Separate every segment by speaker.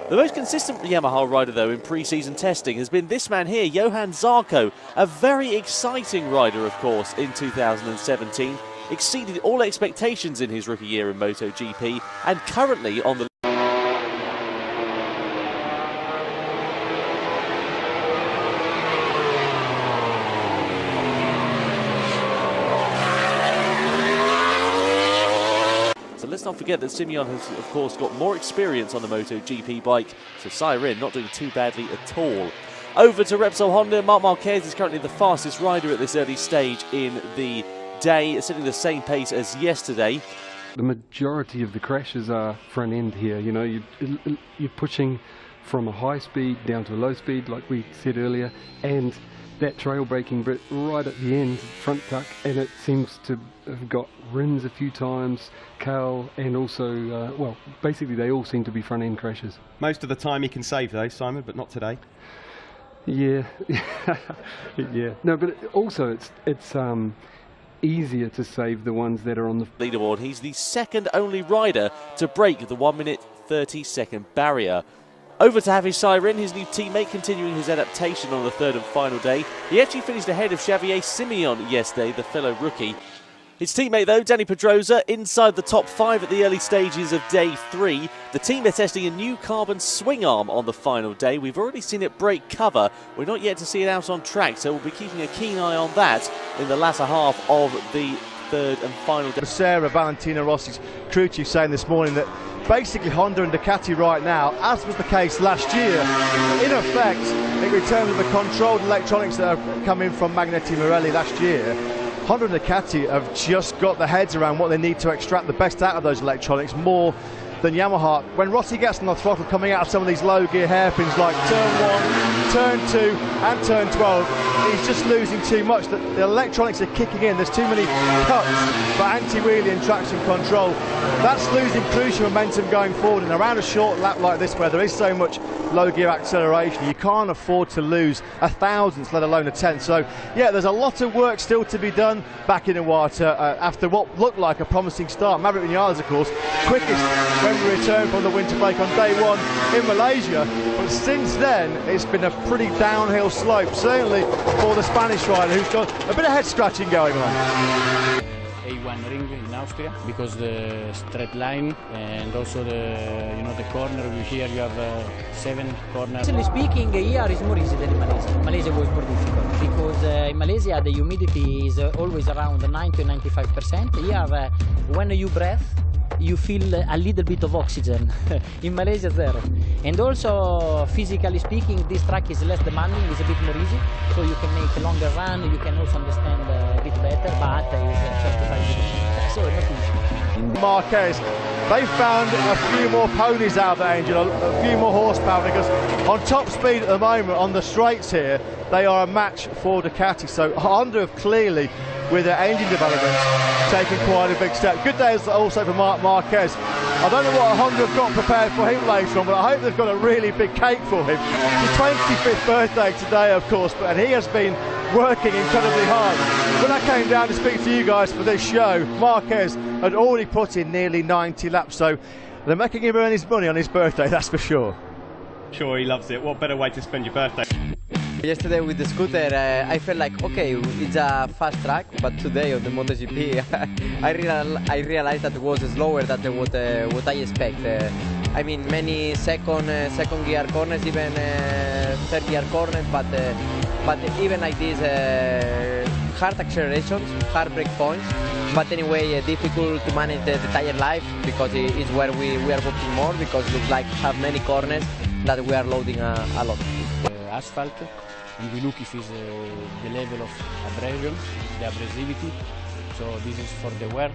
Speaker 1: The most consistent Yamaha rider, though, in pre-season testing has been this man here, Johan Zarco, a very exciting rider, of course, in 2017. Exceeded all expectations in his rookie year in MotoGP, and currently on the So let's not forget that Simeon has, of course, got more experience on the MotoGP bike, so Siren not doing too badly at all. Over to Repsol Honda, Marc Marquez is currently the fastest rider at this early stage in the day, setting the same pace as yesterday.
Speaker 2: The majority of the crashes are front end here. You know, you're pushing from a high speed down to a low speed, like we said earlier, and that trail braking bit right at the end, front tuck, and it seems to have got Rins a few times, Carl, and also, well, basically they all seem to be front end crashes.
Speaker 3: Most of the time he can save though, Simon, but not today.
Speaker 2: Yeah, yeah. No, but also it's easier to save the ones that are on the
Speaker 1: leaderboard. He's the second only rider to break the 1 minute 30-second barrier. Over to Javi Siren, his new teammate, continuing his adaptation on the third and final day. He actually finished ahead of Xavier Simeon yesterday, the fellow rookie. His teammate, though, Danny Pedrosa, inside the top 5 at the early stages of day 3. The team are testing a new carbon swing arm on the final day. We've already seen it break cover. We're not yet to see it out on track, so we'll be keeping a keen eye on that in the latter half of the third and final day.
Speaker 4: Sarah Valentino Rossi's crew chief saying this morning that basically Honda and Ducati right now, as was the case last year, in effect, in return of the controlled electronics that have come in from Magneti Marelli last year, Honda and Ducati have just got their heads around what they need to extract the best out of those electronics, more than Yamaha. When Rossi gets on the throttle coming out of some of these low gear hairpins like turn 1, turn 2 and turn 12, he's just losing too much. The electronics are kicking in, there's too many cuts for anti-wheelie and traction control. That's losing crucial momentum going forward, and around a short lap like this where there is so much low gear acceleration, you can't afford to lose a thousandth, let alone a tenth. So yeah, there's a lot of work still to be done back in Iwata after what looked like a promising start. Maverick Vinales, of course, quickest when we returned from the winter break on day 1 in Malaysia, but since then it's been a pretty downhill slope, certainly for the Spanish rider, who's got a bit of head scratching going on.
Speaker 5: A1 ring in Austria, because the straight line and also the corner, here you have 7 corners.
Speaker 6: Honestly speaking, here is more easy than in Malaysia. Malaysia was more difficult because in Malaysia the humidity is always around 90–95%. Here when you breathe you feel a little bit of oxygen. In Malaysia zero. And also physically speaking, this track is less demanding, it's a bit more easy, so you can make a longer run, you can also understand a bit better, but it's 35 minutes, so not easy.
Speaker 4: Marquez, they found a few more ponies out there, Angel, a few more horsepower, because on top speed at the moment on the straights here, they are a match for Ducati. So Honda have clearly, with their engine development, taken quite a big step. Good day also for Marc Marquez. I don't know what Honda have got prepared for him later on, but I hope they've got a really big cake for him. His 25th birthday today, of course, and he has been working incredibly hard. When I came down to speak to you guys for this show, Marquez had already put in nearly 90 laps, so they're making him earn his money on his birthday, that's for sure.
Speaker 3: Sure, he loves it. What better way to spend your birthday?
Speaker 7: Yesterday with the scooter, I felt like, okay, it's a fast track, but today on the MotoGP, I realized that it was slower than what I expect. I mean, many second gear corners, even third gear corners, but even like this, hard accelerations, hard break points. But anyway, difficult to manage the tire life, because it's where we are working more, because it looks like have many corners that we are loading a lot.
Speaker 5: Asphalt, and we look if it's the level of abrasion, the abrasivity. So this is for the wear.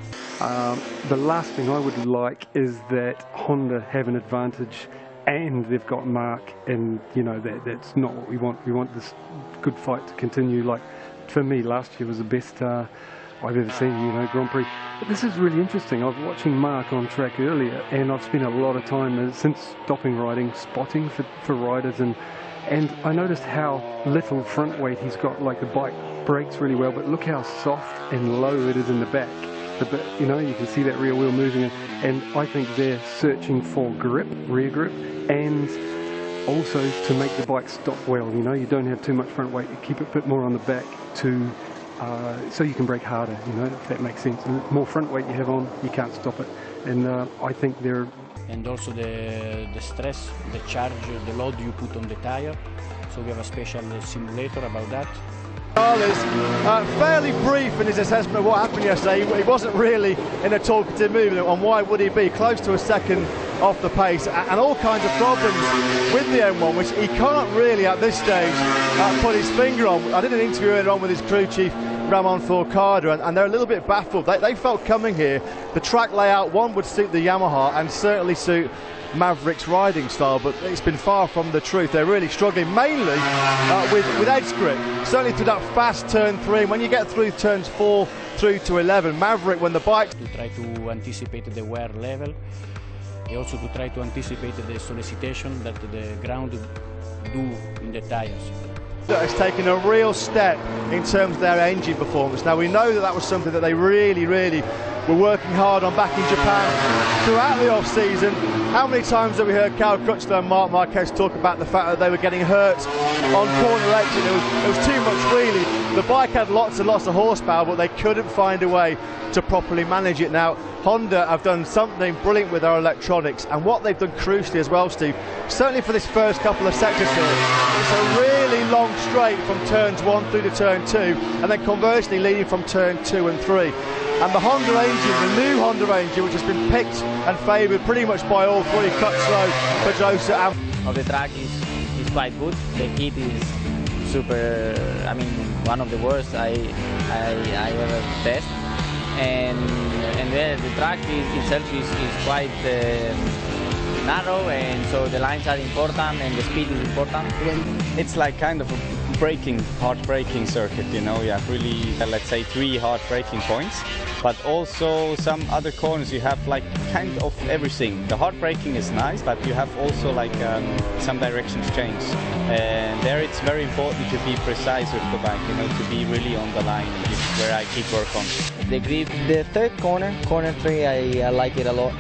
Speaker 2: The last thing I would like is that Honda have an advantage and they've got Marc, and you know that's not what we want. We want this good fight to continue. Like for me, last year was the best I've ever seen, Grand Prix. But this is really interesting. I was watching Marc on track earlier, and I've spent a lot of time since stopping riding, spotting for riders, and I noticed how little front weight he's got. Like the bike brakes really well, but look how soft and low it is in the back. the bit, you know, you can see that rear wheel moving, and I think they're searching for grip, rear grip, and also to make the bike stop well. You know, you don't have too much front weight, you keep it a bit more on the back to so you can brake harder, you know, if that makes sense. And the more front weight you have on, you can't stop it. And I think they're...
Speaker 5: And also the stress, the charge, the load you put on the tire. So we have a special simulator about that.
Speaker 4: Charles, fairly brief in his assessment of what happened yesterday. He wasn't really in a talkative mood, and why would he be? Close to a second off the pace, and all kinds of problems with the M1, which he can't really at this stage put his finger on. I did an interview earlier on with his crew chief, Ramon Forcada, and they're a little bit baffled. They felt coming here, the track layout, one would suit the Yamaha and certainly suit Maverick's riding style, but it's been far from the truth. They're really struggling, mainly with edge grip, certainly through that fast turn 3. And when you get through turns 4 through to 11, Maverick, when the bike...
Speaker 5: To try to anticipate the wear level, and also to try to anticipate the solicitation that the ground do in the tires.
Speaker 4: Has taken a real step in terms of their engine performance. Now, we know that was something that they really were working hard on back in Japan throughout the off-season. How many times have we heard Cal Crutchlow and Marc Marquez talk about the fact that they were getting hurt on corner exit? It was too much wheelie. The bike had lots and lots of horsepower, but they couldn't find a way to properly manage it. Now, Honda have done something brilliant with their electronics, and what they've done crucially as well, Steve, certainly for this first couple of sectors here, it's a really long straight from turns 1 through to turn 2, and then conversely leading from turn 2 and 3. And the Honda engine, the new Honda engine, which has been picked and favoured pretty much by all three, Crutchlow, Pedrosa and...
Speaker 6: The track is quite good. The heat is super, I mean, one of the worst I ever tested. And the track itself is quite narrow, and so the lines are important and the speed is important.
Speaker 8: It's like kind of a hard braking circuit, you know. You have really, let's say, 3 hard braking points, but also some other corners you have like kind of everything. The hard braking is nice, but you have also like some directions change, and there it's very important to be precise with the bike, you know, to be really on the line, which is where I keep work on.
Speaker 6: The grip, the third corner 3, I like it a lot.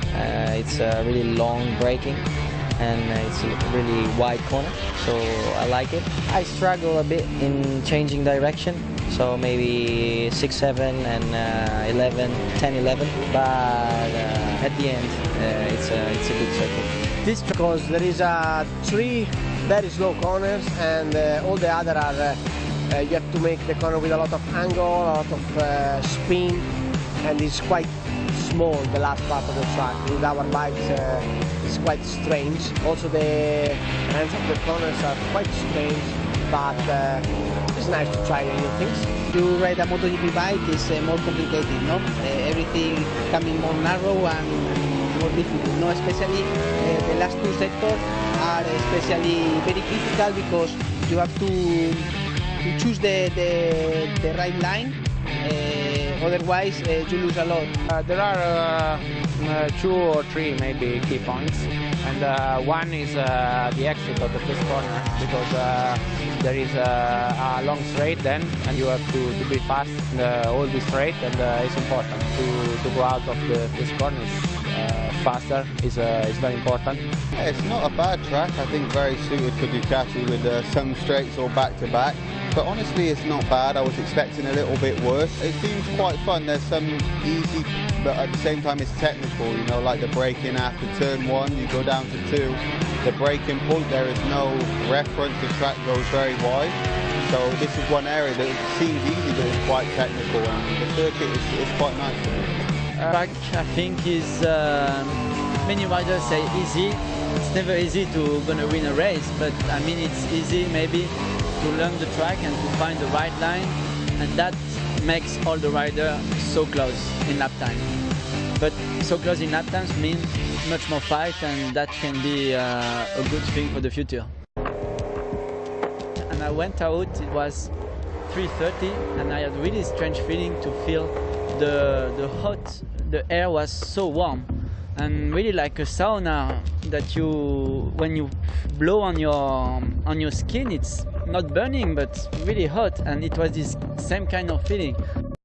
Speaker 6: It's really long braking, and it's a really wide corner, so I like it. I struggle a bit in changing direction, so maybe 6, 7 and 11, 10, 11, but at the end it's a good circuit.
Speaker 9: This because there is 3 very slow corners, and all the other are you have to make the corner with a lot of angle, a lot of spin, and it's quite small, the last part of the track. With our bikes it's quite strange. Also the ends of the corners are quite strange, but it's nice to try new things.
Speaker 10: To ride a MotoGP bike is more complicated, no? Everything coming more narrow and more difficult, no? Especially the last 2 sectors are especially very critical because you have to choose the right line, otherwise you lose a lot.
Speaker 11: There are 2 or 3 maybe key points, and one is the exit of the first corner, because there is a long straight then, and you have to be fast all the straight, and it's important to go out of the first corners faster is very important.
Speaker 12: Yeah, it's not a bad track. I think very suited for Ducati with some straights or back-to-back. But honestly, it's not bad. I was expecting a little bit worse. It seems quite fun. There's some easy, but at the same time it's technical, you know, like the braking after turn 1, you go down to 2. The braking point, there is no reference. The track goes very wide. So this is one area that seems easy, but it's quite technical, and the circuit is quite nice for me.
Speaker 13: Track, I think, is many riders say easy. It's never easy to gonna win a race, but I mean it's easy maybe to learn the track and to find the right line, and that makes all the riders so close in lap time. But so close in lap times means much more fight, and that can be a good thing for the future. And I went out, it was 3:30, and I had a really strange feeling to feel the air was so warm, and really like a sauna that when you blow on your skin, it's not burning but really hot, and it was this same kind of feeling.